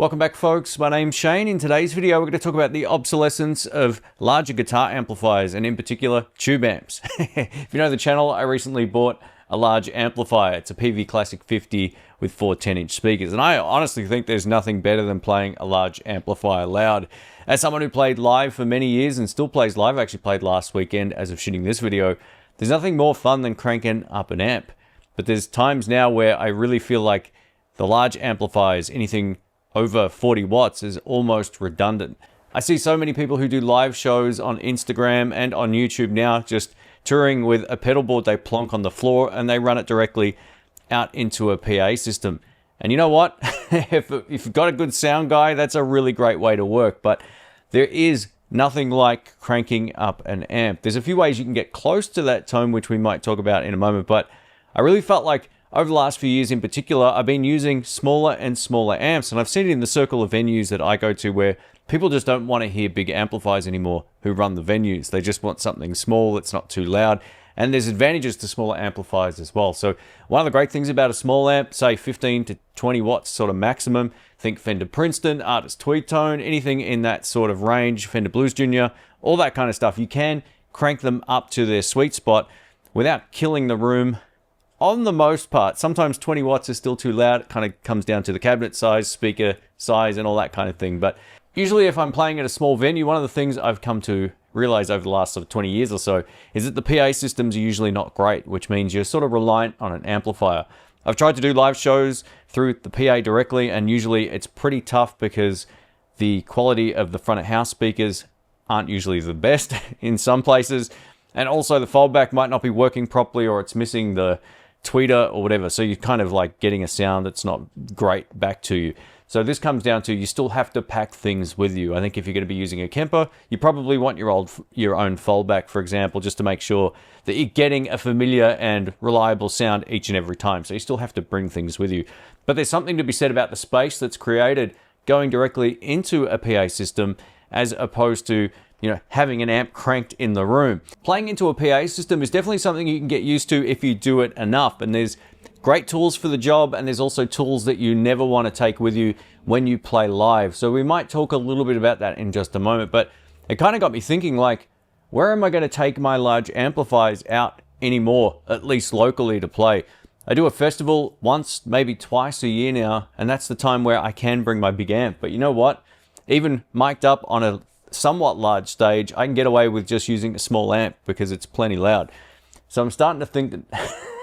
Welcome back, folks. My name's Shane. In today's video, we're going to talk about the obsolescence of larger guitar amplifiers, and in particular, tube amps. If you know the channel, I recently bought a large amplifier. It's a PV Classic 50 with 4 10-inch speakers, and I honestly think there's nothing better than playing a large amplifier loud. As someone who played live for many years and still plays live, I actually played last weekend as of shooting this video, there's nothing more fun than cranking up an amp. But there's times now where I really feel like the large amplifiers, anything over 40 watts, is almost redundant. I see so many people who do live shows on Instagram and on YouTube now just touring with a pedalboard they plonk on the floor and they run it directly out into a PA system. And you know what? if you've got a good sound guy, that's a really great way to work. But there is nothing like cranking up an amp. There's a few ways you can get close to that tone, which we might talk about in a moment. But I really felt like over the last few years in particular, I've been using smaller and smaller amps, and I've seen it in the circle of venues that I go to where people just don't want to hear big amplifiers anymore who run the venues. They just want something small that's not too loud, and there's advantages to smaller amplifiers as well. So one of the great things about a small amp, say 15 to 20 watts sort of maximum, think Fender Princeton, Artist Tweed Tone, anything in that sort of range, Fender Blues Jr., all that kind of stuff, you can crank them up to their sweet spot without killing the room. On the most part, sometimes 20 watts is still too loud. It kind of comes down to the cabinet size, speaker size, and all that kind of thing. But usually if I'm playing at a small venue, one of the things I've come to realize over the last sort of 20 years or so is that the PA systems are usually not great, which means you're sort of reliant on an amplifier. I've tried to do live shows through the PA directly, and usually it's pretty tough because the quality of the front of house speakers aren't usually the best in some places. And also the foldback might not be working properly, or it's missing the tweeter or whatever, so you're kind of like getting a sound that's not great back to you. So this comes down to you still have to pack things with you. I think if you're going to be using a Kemper, you probably want your own foldback, for example, just to make sure that you're getting a familiar and reliable sound each and every time. So you still have to bring things with you. But there's something to be said about the space that's created going directly into a PA system as opposed to having an amp cranked in the room. Playing into a PA system is definitely something you can get used to if you do it enough. And there's great tools for the job, and there's also tools that you never want to take with you when you play live. So we might talk a little bit about that in just a moment, but it kind of got me thinking, like, where am I going to take my large amplifiers out anymore, at least locally, to play? I do a festival once, maybe twice a year now, and that's the time where I can bring my big amp. But you know what? Even mic'd up on a somewhat large stage, I can get away with just using a small amp because it's plenty loud. So I'm starting to think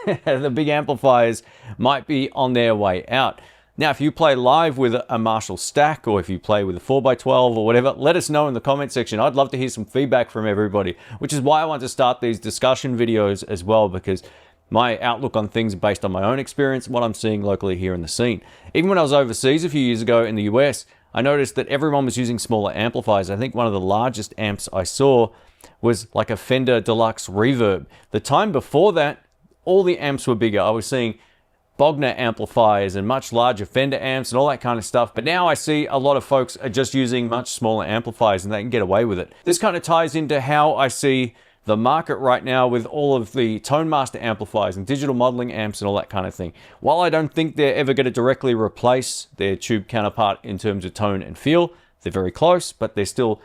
that the big amplifiers might be on their way out. Now, if you play live with a Marshall stack, or if you play with a 4x12 or whatever, let us know in the comment section. I'd love to hear some feedback from everybody, which is why I want to start these discussion videos as well, because my outlook on things are based on my own experience and what I'm seeing locally here in the scene. Even when I was overseas a few years ago in the US, I noticed that everyone was using smaller amplifiers. I think one of the largest amps I saw was like a Fender Deluxe Reverb. The time before that, all the amps were bigger. I was seeing Bogner amplifiers and much larger Fender amps and all that kind of stuff. But now I see a lot of folks are just using much smaller amplifiers, and they can get away with it. This kind of ties into how I see the market right now with all of the Tone Master amplifiers and digital modeling amps and all that kind of thing. While I don't think they're ever going to directly replace their tube counterpart in terms of tone and feel, they're very close, but they're still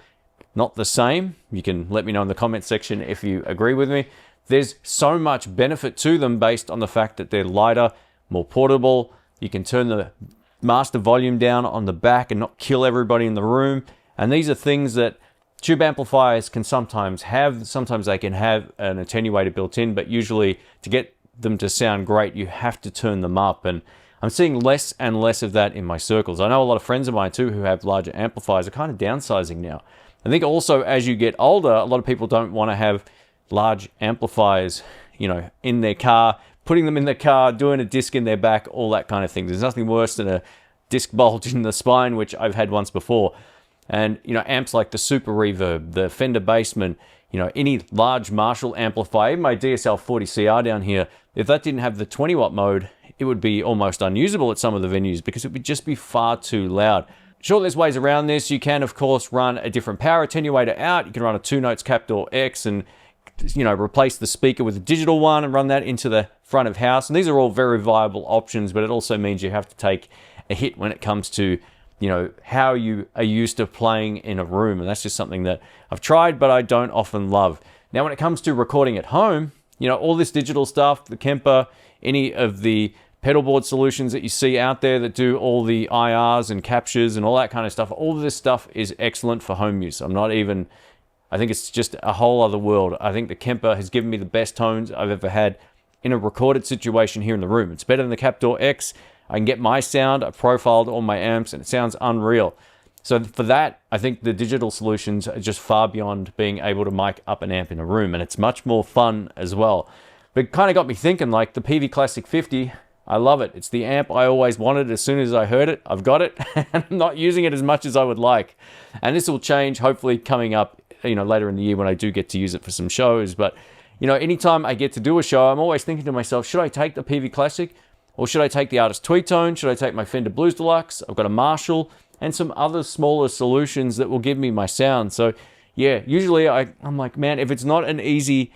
not the same. You can let me know in the comment section if you agree with me. There's so much benefit to them based on the fact that they're lighter, more portable. You can turn the master volume down on the back and not kill everybody in the room. And these are things that tube amplifiers can sometimes have. Sometimes they can have an attenuator built in, but usually to get them to sound great, you have to turn them up. And I'm seeing less and less of that in my circles. I know a lot of friends of mine too who have larger amplifiers are kind of downsizing now. I think also as you get older, a lot of people don't want to have large amplifiers, in their car, putting them in the car, doing a disc in their back, all that kind of thing. There's nothing worse than a disc bulge in the spine, which I've had once before. And, amps like the Super Reverb, the Fender Bassman, any large Marshall amplifier, even my DSL 40CR down here, if that didn't have the 20 watt mode, it would be almost unusable at some of the venues because it would just be far too loud. Sure, there's ways around this. You can, of course, run a different power attenuator out. You can run a 2 notes Captor X and, replace the speaker with a digital one and run that into the front of house. And these are all very viable options, but it also means you have to take a hit when it comes to you know, how you are used to playing in a room. And that's just something that I've tried, but I don't often love. Now, when it comes to recording at home, you know, all this digital stuff, the Kemper, any of the pedalboard solutions that you see out there that do all the IRs and captures and all that kind of stuff, all of this stuff is excellent for home use. I think it's just a whole other world. I think the Kemper has given me the best tones I've ever had in a recorded situation here in the room. It's better than the Captor X. I can get my sound, I've profiled all my amps, and it sounds unreal. So for that, I think the digital solutions are just far beyond being able to mic up an amp in a room, and it's much more fun as well. But it kind of got me thinking, like the PV Classic 50, I love it. It's the amp I always wanted. As soon as I heard it, I've got it, and I'm not using it as much as I would like. And this will change, hopefully, coming up, you know, later in the year when I do get to use it for some shows. But, you know, anytime I get to do a show, I'm always thinking to myself, should I take the PV Classic? Or should I take the Artist Tweed Tone? Should I take my Fender Blues Deluxe? I've got a Marshall and some other smaller solutions that will give me my sound. So yeah, usually I'm like, man, if it's not an easy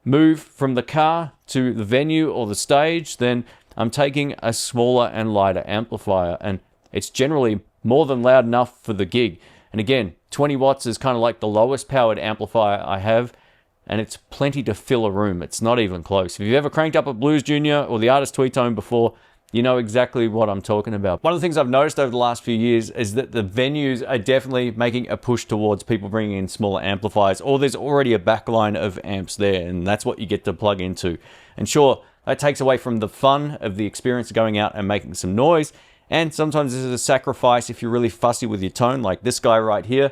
move from the car to the venue or the stage, then I'm taking a smaller and lighter amplifier, and it's generally more than loud enough for the gig. And again, 20 watts is kind of like the lowest powered amplifier I have, and it's plenty to fill a room. It's not even close. If you've ever cranked up a Blues Junior or the Artist Tweed Tone before, you know exactly what I'm talking about. One of the things I've noticed over the last few years is that the venues are definitely making a push towards people bringing in smaller amplifiers, or there's already a backline of amps there, and that's what you get to plug into. And sure, that takes away from the fun of the experience of going out and making some noise, and sometimes this is a sacrifice if you're really fussy with your tone, like this guy right here.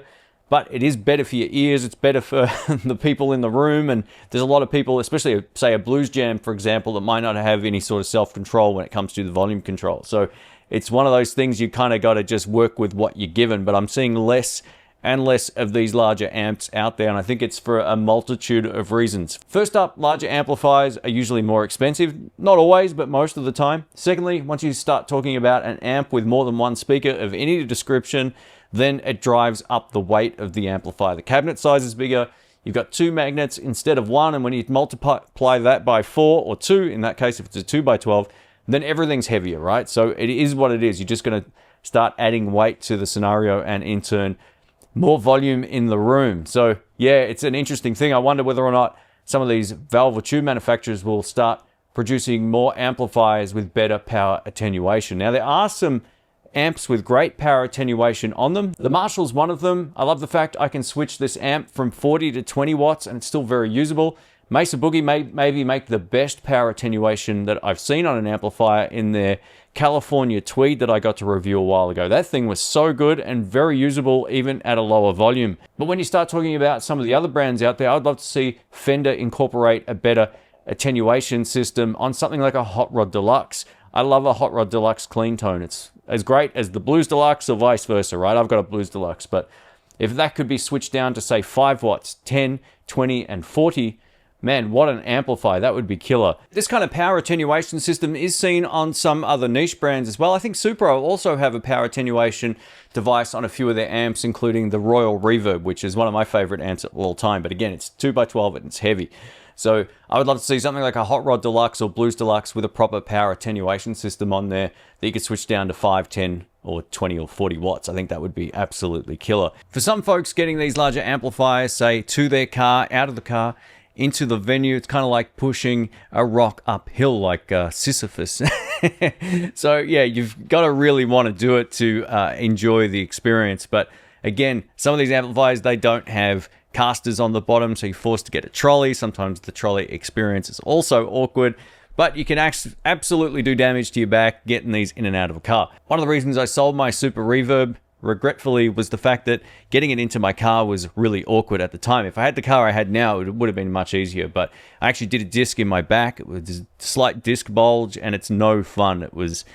But it is better for your ears, it's better for the people in the room, and there's a lot of people, especially say a blues jam, for example, that might not have any sort of self-control when it comes to the volume control. So it's one of those things you kind of got to just work with what you're given. But I'm seeing less and less of these larger amps out there, and I think it's for a multitude of reasons. First up, larger amplifiers are usually more expensive. Not always, but most of the time. Secondly, once you start talking about an amp with more than one speaker of any description, then it drives up the weight of the amplifier. The cabinet size is bigger, you've got two magnets instead of one, and when you multiply that by 4 or 2, in that case if it's a 2x12, then everything's heavier, right? So it is what it is. You're just going to start adding weight to the scenario, and in turn, more volume in the room. So yeah, it's an interesting thing. I wonder whether or not some of these valve or tube manufacturers will start producing more amplifiers with better power attenuation. Now, there are some amps with great power attenuation on them. The Marshall's one of them. I love the fact I can switch this amp from 40 to 20 watts and it's still very usable. Mesa Boogie may maybe make the best power attenuation that I've seen on an amplifier in their California Tweed that I got to review a while ago. That thing was so good and very usable even at a lower volume. But when you start talking about some of the other brands out there, I'd love to see Fender incorporate a better attenuation system on something like a Hot Rod Deluxe. I love a Hot Rod Deluxe clean tone. It's as great as the Blues Deluxe or vice versa, right? I've got a Blues Deluxe, but if that could be switched down to say 5 watts, 10, 20, and 40, man, what an amplifier. That would be killer. This kind of power attenuation system is seen on some other niche brands as well. I think Supro also have a power attenuation device on a few of their amps, including the Royal Reverb, which is one of my favorite amps of all time. But again, it's 2x12 and it's heavy. So I would love to see something like a Hot Rod Deluxe or Blues Deluxe with a proper power attenuation system on there that you could switch down to 5, 10, or 20 or 40 watts. I think that would be absolutely killer. For some folks, getting these larger amplifiers, say, to their car, out of the car, into the venue, it's kind of like pushing a rock uphill, like Sisyphus. So yeah, you've got to really want to do it to enjoy the experience. But again, some of these amplifiers, they don't have casters on the bottom, so you're forced to get a trolley. Sometimes the trolley experience is also awkward, but you can absolutely do damage to your back getting these in and out of a car. One of the reasons I sold my Super Reverb, regretfully, was the fact that getting it into my car was really awkward at the time. If I had the car I had now, it would have been much easier, but I actually did a disc in my back. It was a slight disc bulge, and it's no fun. It was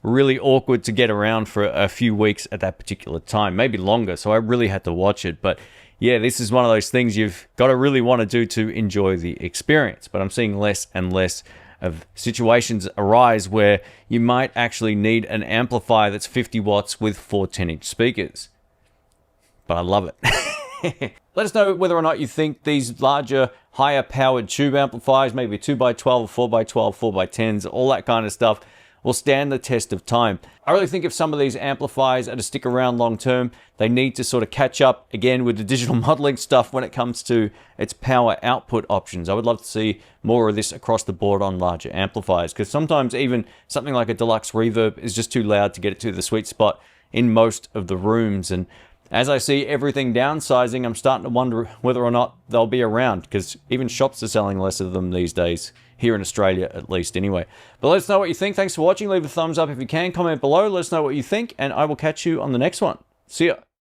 really awkward to get around for a few weeks at that particular time, maybe longer, so I really had to watch it. But yeah, this is one of those things you've got to really want to do to enjoy the experience. But I'm seeing less and less of situations arise where you might actually need an amplifier that's 50 watts with 4 10-inch speakers. But I love it. Let us know whether or not you think these larger, higher powered tube amplifiers, maybe 2x12, 4x12, 4x10s, all that kind of stuff, will stand the test of time. I really think if some of these amplifiers are to stick around long term, they need to sort of catch up again with the digital modeling stuff when it comes to its power output options. I would love to see more of this across the board on larger amplifiers, because sometimes even something like a deluxe reverb is just too loud to get it to the sweet spot in most of the rooms. And as I see everything downsizing, I'm starting to wonder whether or not they'll be around, because even shops are selling less of them these days, here in Australia at least anyway. But let us know what you think. Thanks for watching. Leave a thumbs up if you can. Comment below. Let us know what you think, and I will catch you on the next one. See ya.